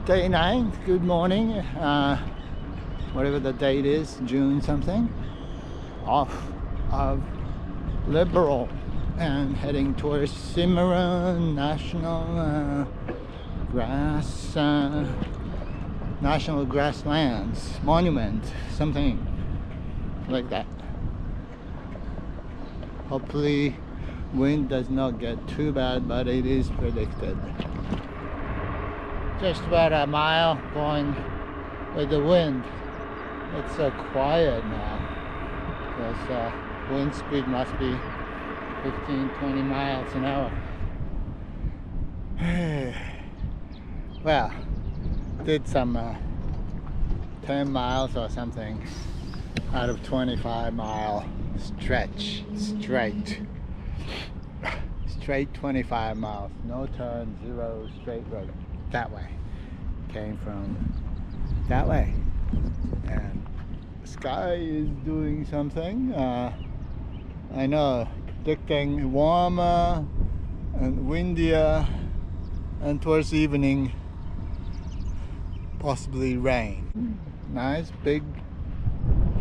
Day 9, good morning, whatever the date is, June something, off of Liberal and heading towards Cimarron National National Grasslands Monument, something like that. Hopefully wind does not get too bad, but it is predicted. Just about a mile going with the wind. It's so quiet now because wind speed must be 15-20 miles an hour. Well, did some 10 miles or something out of 25-mile stretch, straight 25 miles, no turn, zero, straight road. That way, came from that way, and the sky is doing something. I know, predicting warmer and windier, and towards evening possibly rain. Nice big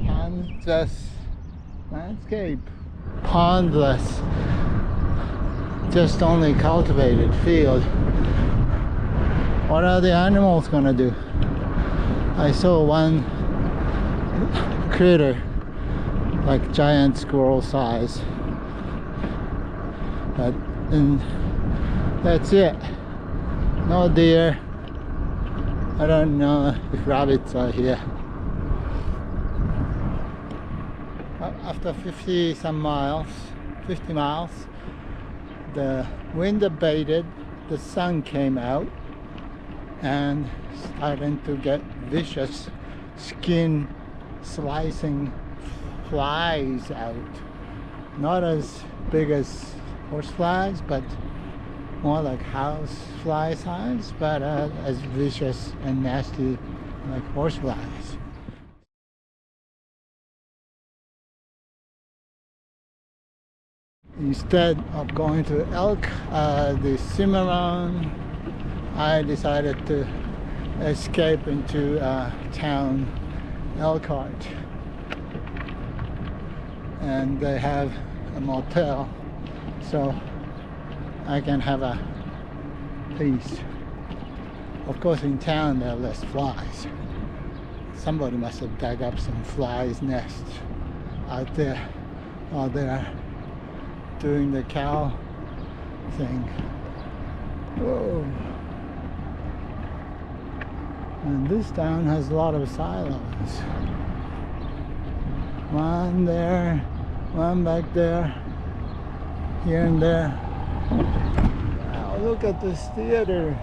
Kansas landscape, pondless, just only cultivated field. What are the animals gonna do? I saw one critter, like giant squirrel size, but that's it. No deer. I don't know if rabbits are here. After 50 miles, the wind abated, the sun came out, and starting to get vicious skin slicing flies out. Not as big as horse flies, but more like house fly size, but as vicious and nasty like horse flies. Instead of going to elk, the Cimarron, I decided to escape into town Elkhart, and they have a motel, so I can have a peace. Of course, in town there are less flies. Somebody must have dug up some flies' nests out there while they're doing the cow thing. Whoa. And this town has a lot of silos. One there, one back there, here and there. Wow, look at this theater.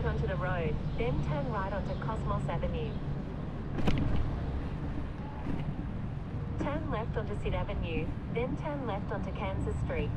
Onto the road, then turn right onto Cosmos Avenue. Turn left onto Sid Avenue, then turn left onto Kansas Street.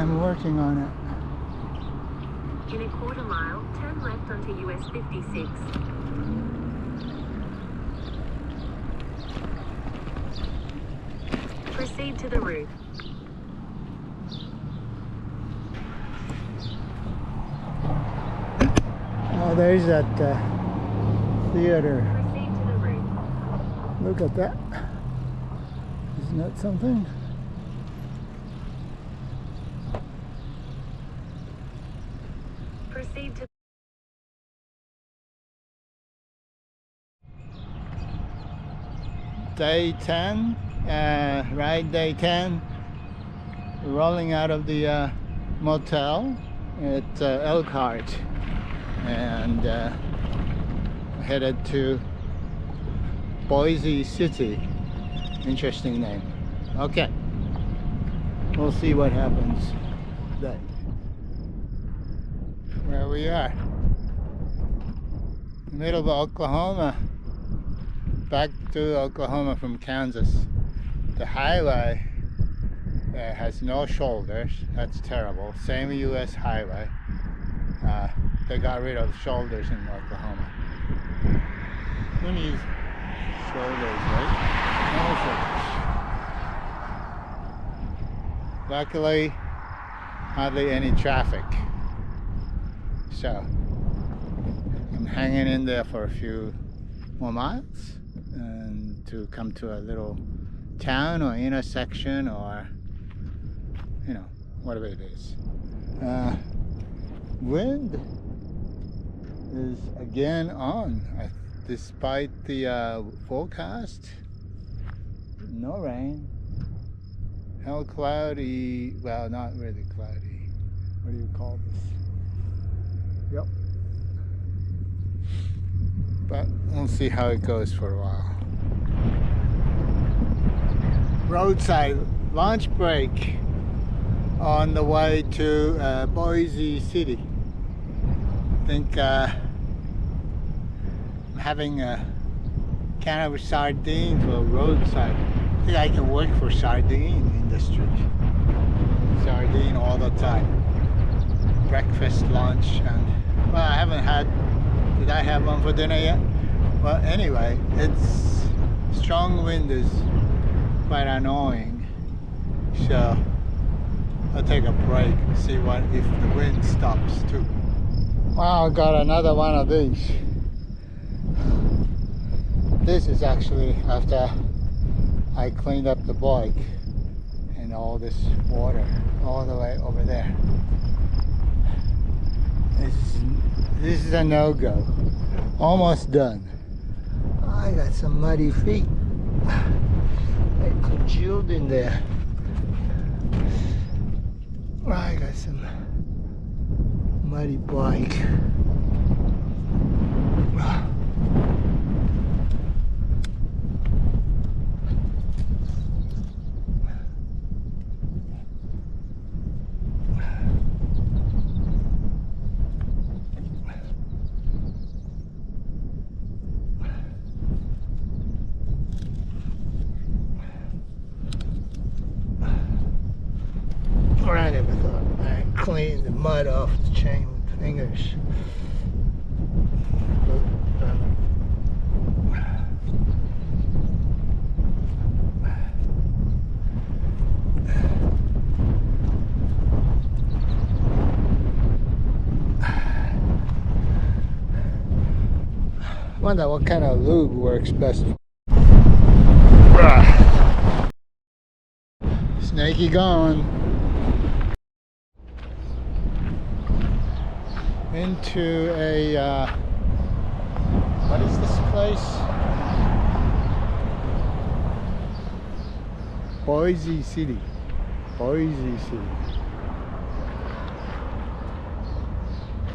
Working on it. In a quarter mile, turn left onto US 56. Proceed to the route. Oh, there's that theater. Proceed to the route. Look at that. Isn't that something? day 10, ride day 10, rolling out of the motel at Elkhart, and headed to Boise City. Interesting name. Okay, we'll see what happens today. Where we are, middle of Oklahoma, back to Oklahoma from Kansas. The highway has no shoulders. That's terrible. Same US highway. They got rid of shoulders in Oklahoma. Who needs shoulders, right? No shoulders. Luckily, hardly any traffic. So, I'm hanging in there for a few more miles and to come to a little town or intersection, or you know, whatever it is. Wind is again on, despite the forecast. No rain. Hell cloudy. Well, not really cloudy. What do you call this? Yep. But we'll see how it goes for a while. Roadside lunch break on the way to Boise City. I think I'm having a can of sardine for roadside. I think I can work for sardine industry. Sardine all the time. Breakfast, lunch, and well, I haven't had. Did I have one for dinner yet? Well, anyway, it's strong wind is quite annoying, so I'll take a break, see what if the wind stops too. Wow, I got another one of these. This is actually after I cleaned up the bike and all this water all the way over there. This is a no-go. Almost done. I got some muddy feet. I congealed in there. I got some muddy bike. I never thought I cleaned the mud off the chain with fingers. Wonder what kind of lube works best. Snaky gone. Into a what is this place? Boise City. Boise City.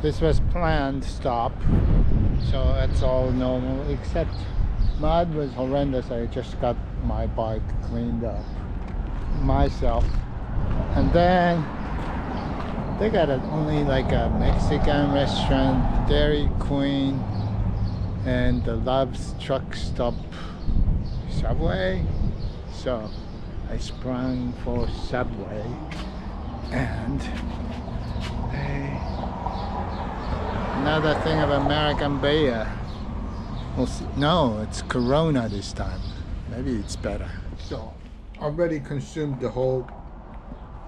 This was planned stop, so it's all normal, except mud was horrendous. I just got my bike cleaned up myself, and then they got only like a Mexican restaurant, Dairy Queen, and the Love's Truck Stop Subway. So I sprung for Subway, and another thing of American beer. We'll see. No, it's Corona this time. Maybe it's better. So already consumed the whole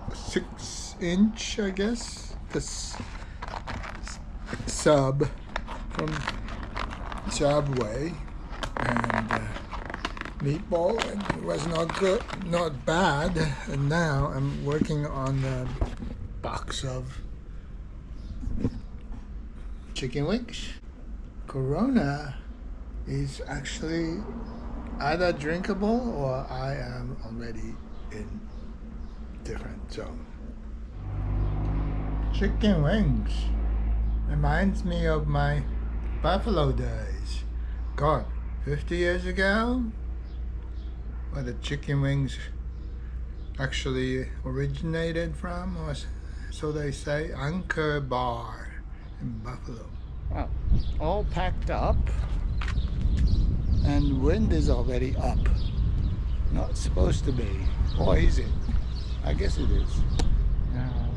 6-inch, I guess, this sub from Subway, and meatball, and it was not good, not bad. And now I'm working on the box of chicken wings. Corona is actually either drinkable or I am already in different zone. Chicken wings reminds me of my Buffalo days. God, 50 years ago, where the chicken wings actually originated from, or so they say, Anchor Bar in Buffalo. Wow, all packed up, and wind is already up. Not supposed to be, or is it? I guess it is.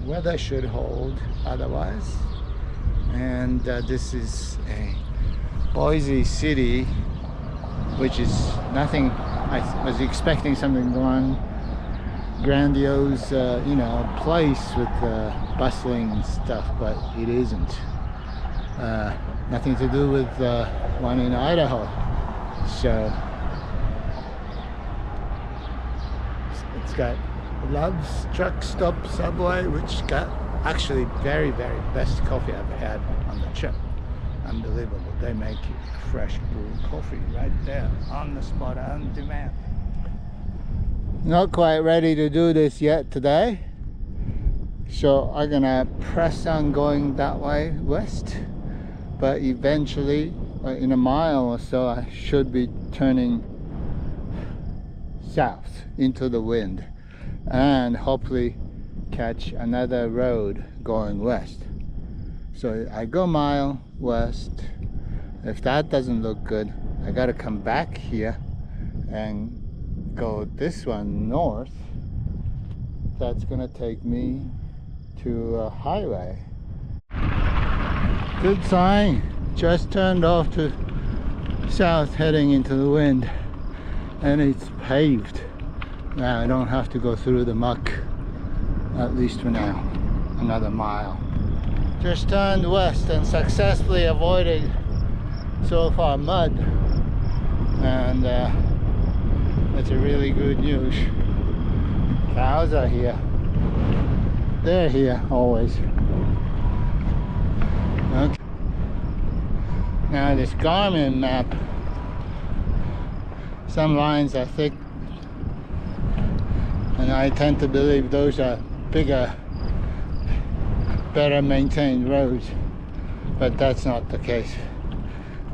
Weather should hold otherwise. And this is a Boise City, which is nothing. I was expecting something grandiose, you know, place with bustling and stuff, but it isn't. Nothing to do with one in Idaho. So it's got Love's Truck Stop Subway, which got actually very best coffee I've had on the trip. Unbelievable. They make fresh brewed coffee right there on the spot, on demand. Not quite ready to do this yet today, so I'm gonna press on going that way west, but eventually in a mile or so I should be turning south into the wind and hopefully catch another road going west. So I go a mile west. If that doesn't look good, I gotta come back here and go this one north. That's gonna take me to a highway. Good sign. Just turned off to south, heading into the wind, and it's paved. Now I don't have to go through the muck, at least for now. Another mile. Just turned west and successfully avoided so far mud, and that's a really good news. Cows are here. They're here always. Okay. Now this Garmin map, some lines are thick, and I tend to believe those are bigger, better maintained roads, but that's not the case.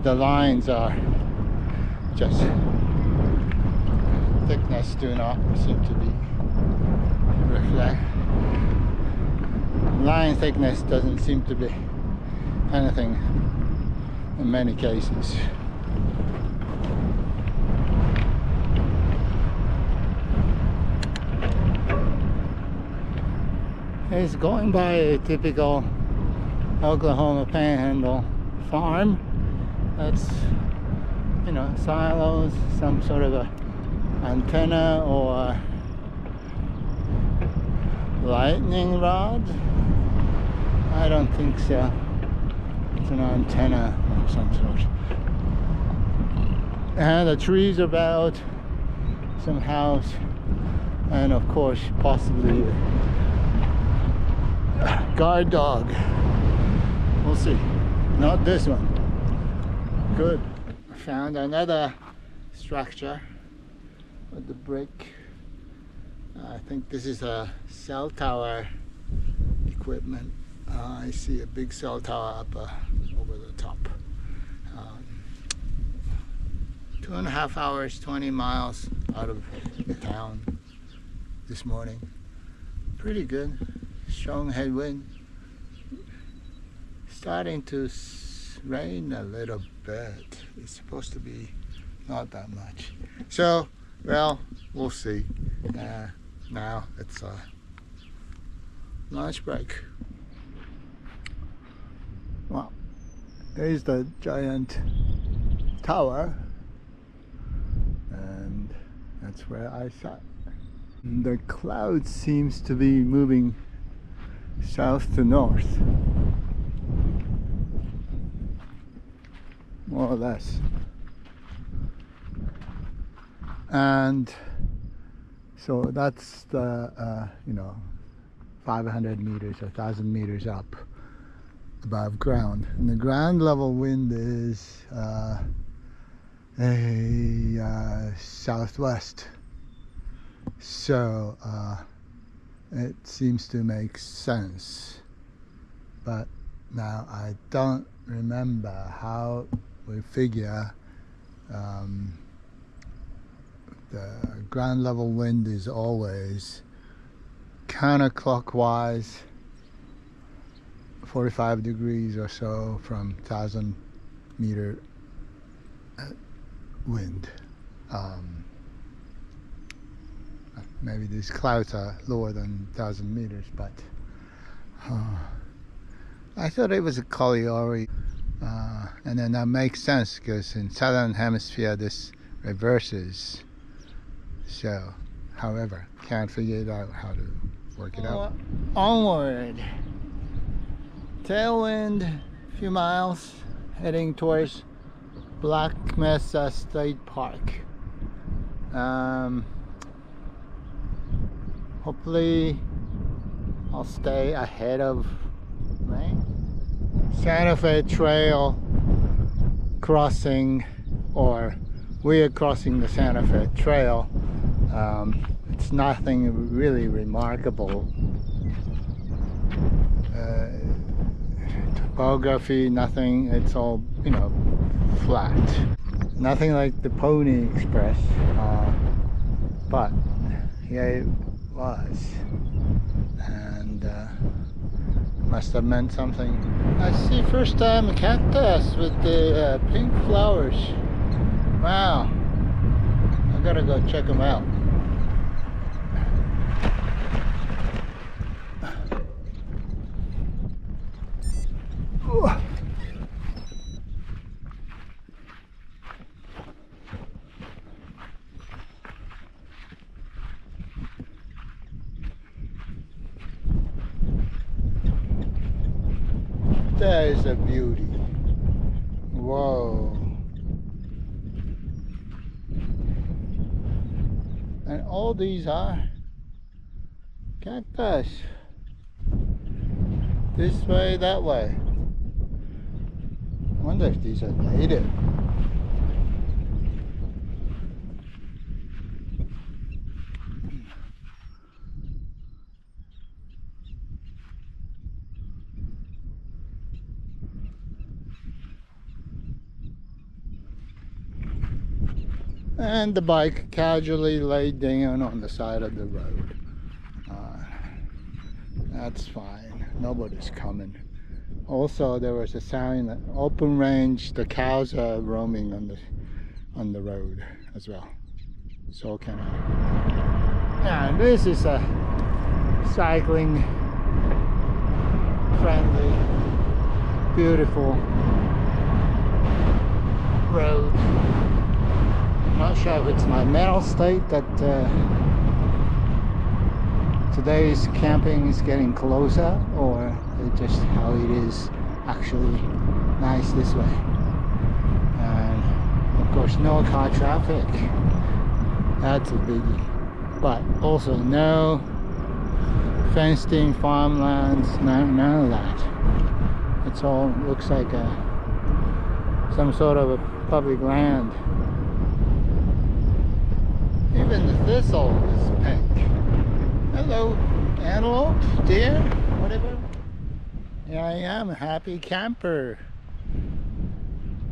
The lines are just thickness, do not seem to be reflect. Line thickness doesn't seem to be anything in many cases. It's going by a typical Oklahoma Panhandle farm. That's, you know, silos, some sort of a antenna or lightning rod. I don't think so. It's an antenna of some sort. And the trees about, some house, and of course possibly a guard dog. We'll see. Not this one. Good. I found another structure with the brick. I think this is a cell tower equipment. I see a big cell tower up over the top. 2.5 hours, 20 miles out of the town this morning. Pretty good. Strong headwind. Starting to rain a little bit. It's supposed to be not that much. So, well, we'll see. Now it's a lunch break. Well, there's the giant tower, and that's where I sat. The cloud seems to be moving south to north, more or less, and so that's the 500 meters or 1,000 meters up above ground, and the ground level wind is a southwest, so it seems to make sense. But now I don't remember how we figure the ground level wind is always counterclockwise 45 degrees or so from 1,000-meter wind. Maybe these clouds are lower than 1,000 meters, but I thought it was a Colliori, and then that makes sense because in southern hemisphere this reverses. So, however, can't figure it out how to work it out. Onward. Tailwind, a few miles, heading towards Black Mesa State Park. Hopefully I'll stay ahead of Santa Fe Trail crossing, or we are crossing the Santa Fe Trail. It's nothing really remarkable. Topography, nothing. It's all, you know, flat. Nothing like the Pony Express, but yeah, it was, and must have meant something. I see first time a cactus with the pink flowers. Wow, I gotta go check them out. That is a beauty. Whoa. And all these are cactus. This way, that way. I wonder if these are native. And the bike casually laid down on the side of the road. That's fine. Nobody's coming. Also, there was a sign that open range. The cows are roaming on the road as well. So can I. Yeah, this is a cycling friendly, beautiful road. I'm not sure if it's my mental state that today's camping is getting closer, or just how it is actually nice this way. And of course no car traffic, that's a biggie, but also no fenced in farmlands, none of that. It's all looks like some sort of a public land. Even the thistle is pink. Hello, antelope, deer, whatever. Here I am, a happy camper.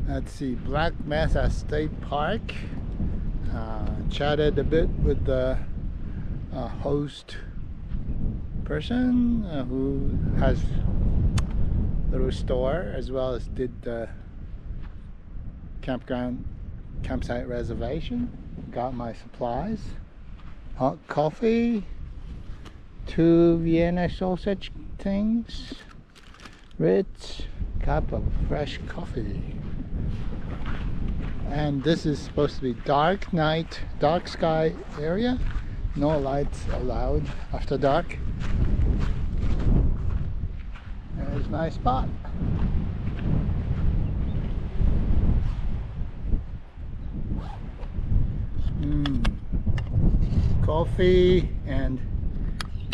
Let's see, Black Mesa State Park. Chatted a bit with the host person who has a little store, as well as did the campsite reservation. Got my supplies, hot coffee, 2 Vienna sausage things, Ritz, cup of fresh coffee. And this is supposed to be dark night, dark sky area. No lights allowed after dark. There's my spot. Coffee and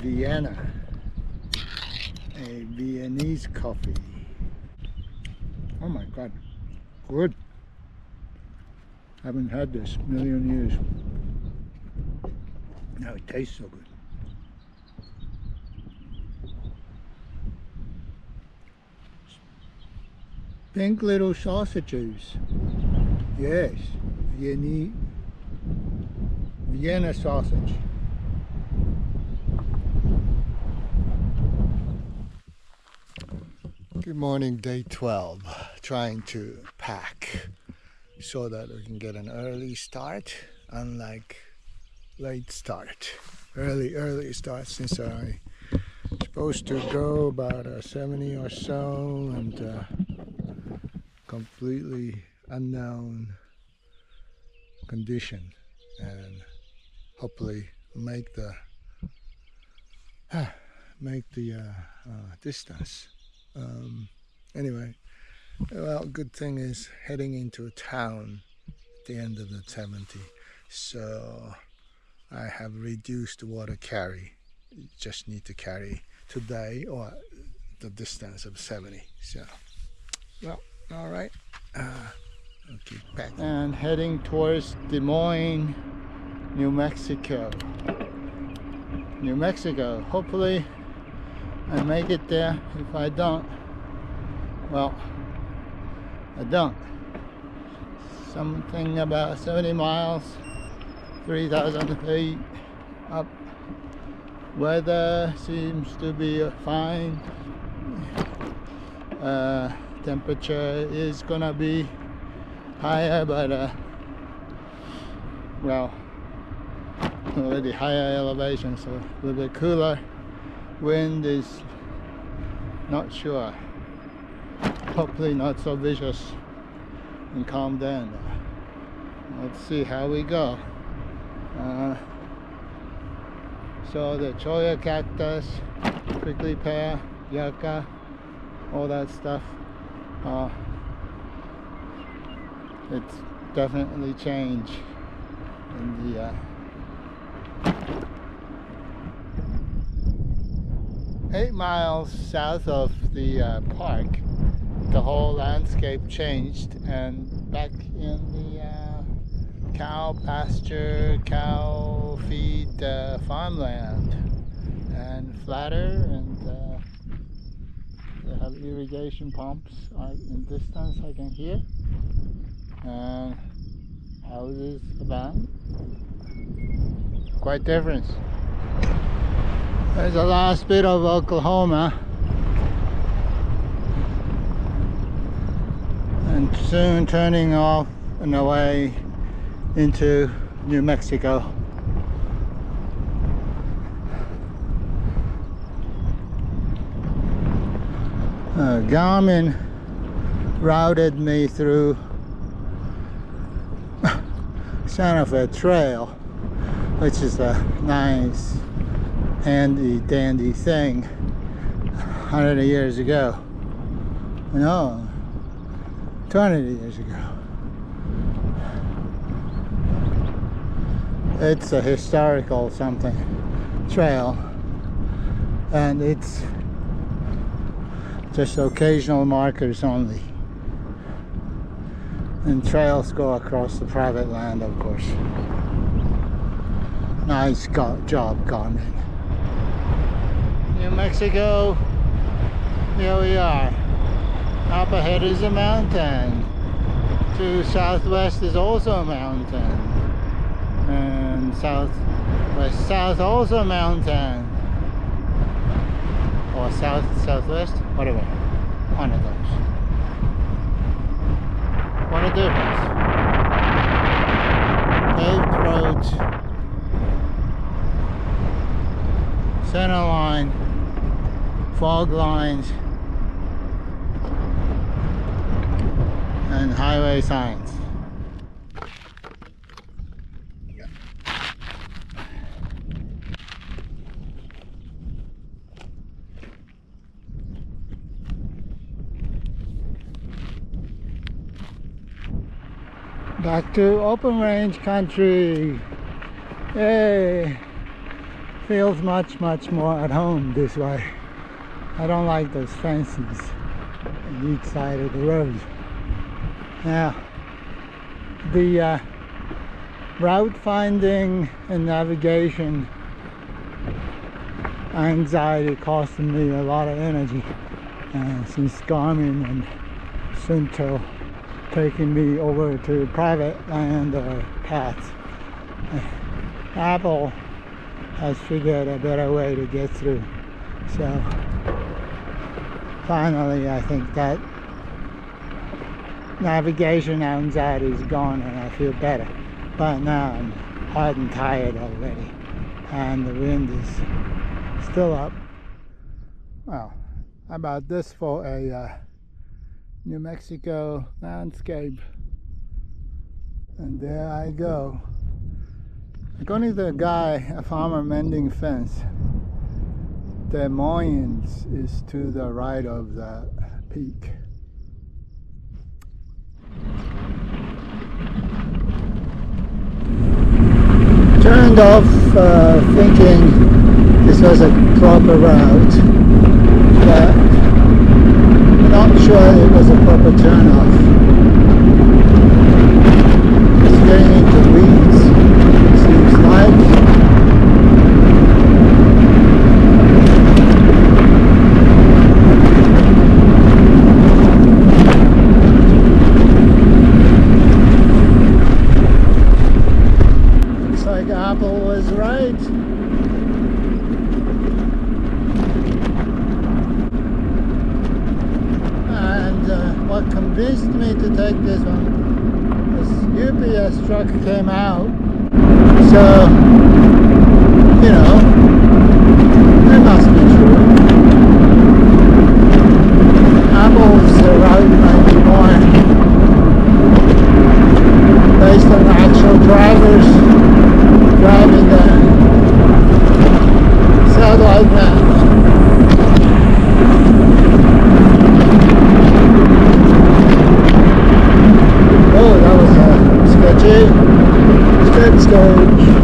Vienna, a Viennese coffee. Oh my god, good. Haven't had this a million years. Now it tastes so good. Pink little sausages. Yes, Vienna sausage. Good morning, day 12. Trying to pack so that we can get an early start, unlike late start. Early start, since I'm supposed to go about 70 or so, and completely unknown condition, and hopefully make the distance. Anyway, well, good thing is heading into a town at the end of the 70, so I have reduced the water carry. Just need to carry today or the distance of 70. So, well, all right. I'll keep packing. And heading towards Des Moines, New Mexico. New Mexico. Hopefully I make it there. If I don't, well, I don't. Something about 70 miles, 3,000 feet up. Weather seems to be fine. Temperature is gonna be higher, but well, already higher elevation, so a little bit cooler. Wind is not sure. Hopefully not so vicious and calm down. Let's see how we go. So the cholla cactus, prickly pear, yucca, all that stuff. It's definitely changed in the 8 miles south of the park. The whole landscape changed, and back in the cow pasture, cow feed farmland, and flatter, and they have irrigation pumps in distance I can hear, and houses about. Quite different. There's the last bit of Oklahoma, and soon turning off and away into New Mexico. Garmin routed me through Santa Fe Trail, which is a nice handy dandy thing. 100 years ago, no, 200 years ago. It's a historical something trail, and it's just occasional markers only, and trails go across the private land, of course. Nice job, Garmin. New Mexico, here we are. Up ahead is a mountain. To southwest is also a mountain, and south also a mountain, or southwest, whatever, one of those. What a difference. Paved roads, center line, fog lines, and highway signs. Back to open range country. Yay! Feels much more at home this way. I don't like those fences on each side of the road. Now, the route finding and navigation anxiety costing me a lot of energy, since Garmin and Sunto taking me over to private land or paths. Apple has figured a better way to get through. So finally I think that navigation anxiety is gone and I feel better. But now I'm hot and tired already, and the wind is still up. Well, how about this for a New Mexico landscape? And there I go. According to the guy, a farmer mending fence, Des Moines is to the right of the peak. Turned off thinking this was a proper route, but I'm not sure it was a proper turn off. It's getting into weeds, it seems like. Apple was right. And what convinced me to take this one, this UPS truck came out, so you know, it must be true. Apple's route might be more based on actual drivers driving the satellite map. Oh, that was sketchy. Sketch.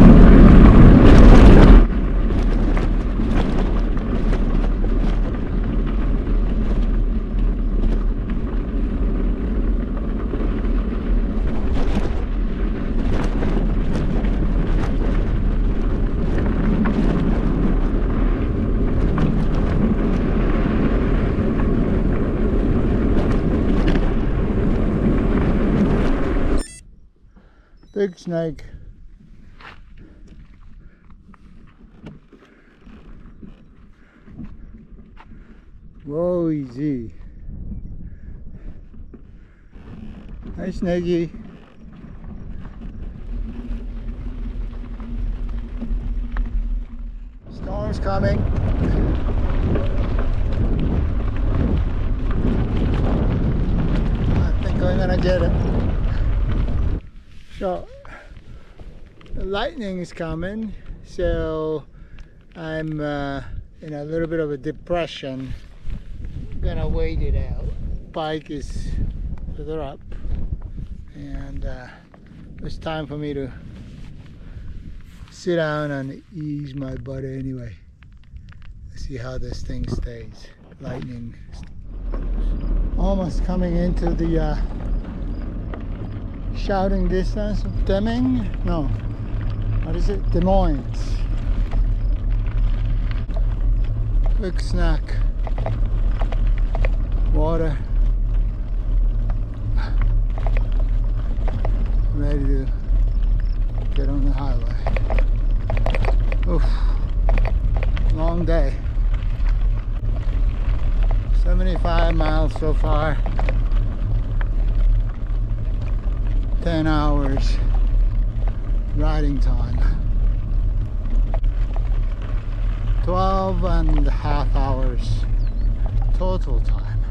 Big snake. Whoa, easy. Hi, Snakey. Storm's coming. I think I'm gonna get it. So the lightning is coming, so I'm in a little bit of a depression. I'm gonna wait it out. Bike is further up, and it's time for me to sit down and ease my butt anyway. Let's see how this thing stays. Lightning almost coming into the shouting distance of Deming? No. What is it? Des Moines. Quick snack. Water. Ready to get on the highway. Oof. Long day. 75 miles so far. 10 hours riding time. 12 and a half hours total time.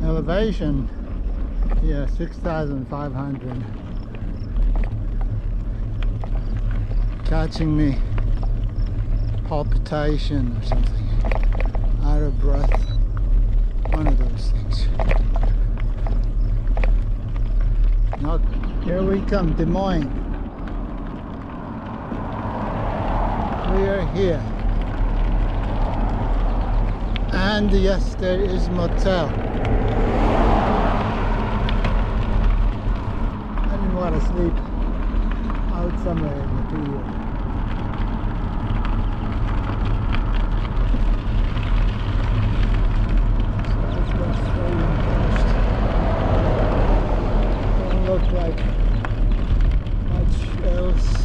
Elevation, yeah, 6,500. Catching me palpitation or something. Out of breath. One of those things. Now, here we come, Des Moines. We are here. And yes, there is motel. asleep out somewhere in the field. So that's what's slowing past. Don't look like much else.